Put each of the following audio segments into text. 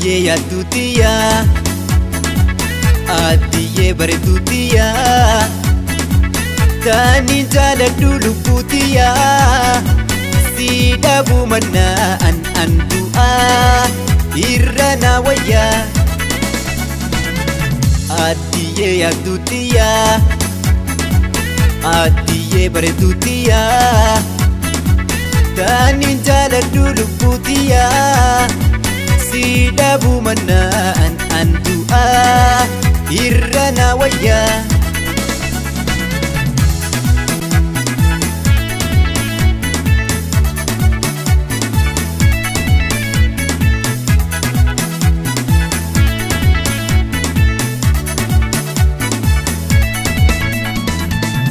Adiyee yaadduutiyaa Adiyee bareeduutiyaa Taani jaaladhu lubbuutiyaa Si dhabuu mannaa an du'aa irra na wayyaa Adiyee yaadduutiyaa Adiyee bareeduutiyaa Taani jaaladhu lubbuutiyaa Si dhabuu mannaa an du'aa irra na wayyaa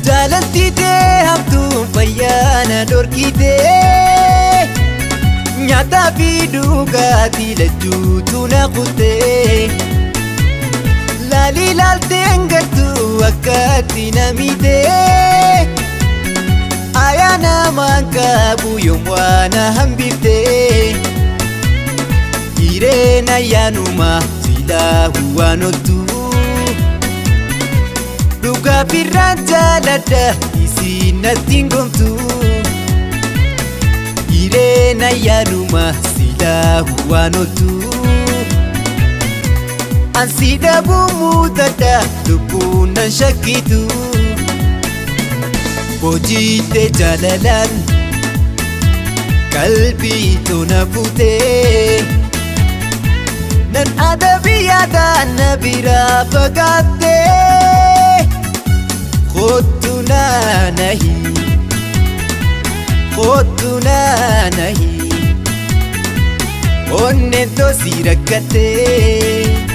Jaalantitee hamtuun fayyaana dhorkitee Nyaataa fi dhugaatii lachuutu na kutee Laalii laalteen gartuu akkatti na miitee Ayaa namaan qabu yoom waan hambiftee Hireen ayyaanuma silaa waan ooltuu Dhugaa birraan jaaladha isiin natti ngomtuu Hireen ayyaanuma silaa waan ooltuu Ansi dhabuu muutadha lubbuun nan shakkitu Hojiittee jaalalaan qalbii toona fuutee Nan adabii yaadaan na biraa fagaattee Kottu naanahi Kottu naanahi Onneen tosii rakkattee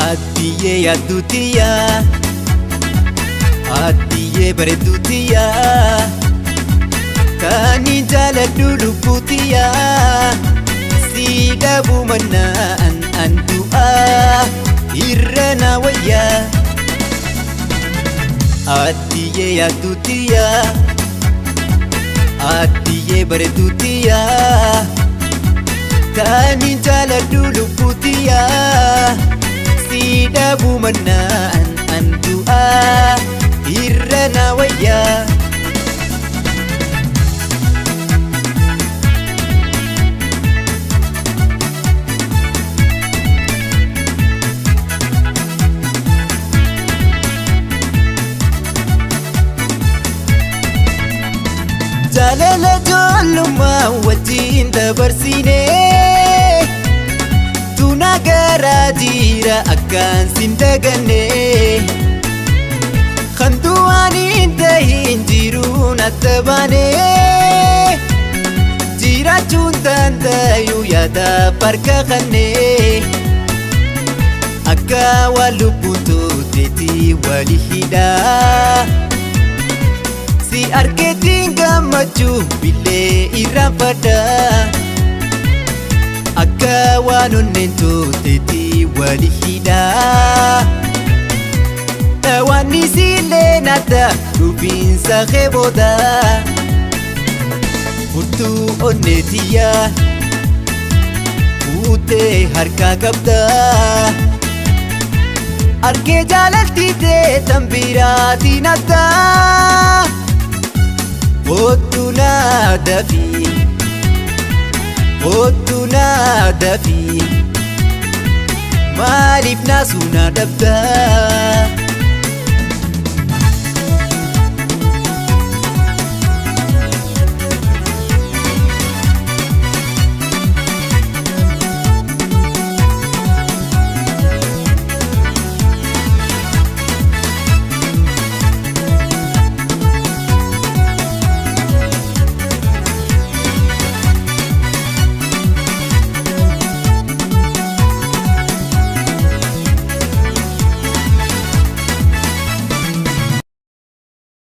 Adiyee yaadduutiyaa Adiyee bareeduutiyaa Taani jaaladhu lubbuutiyaa Si dhabuu mannaa an du'aa irra na wayyaa Adiyee yaadduutiyaa Adiyee bareeduutiyaa Taani jaaladhu lubbuutiyaa Si dhabuu mannaa an du'aa irra na wayyaa Jaalala ijoollummaa wajjin dabarsinee Tuna garaa jira akkaan sin dagannee Kan du'aan hin tahin jiruun adda baanee Jiraachuun danda'u yaadaaf harka kannee Akka waan lubbuun tooteetii wali hidhaa Si argeetiin gammachuu billee irraanfadhaa Akka waan onneen tooteetii wali hidhaa Dhawaanni sillee naata dhufiinsa keeboodaa Furtuu onneetiyyaa Fuutee harkaa qabdaa Argee jaalaltitee tan biraatiin addaa Kottu naadafii Kottu naadafii Maaliif naasuu na dhabdaa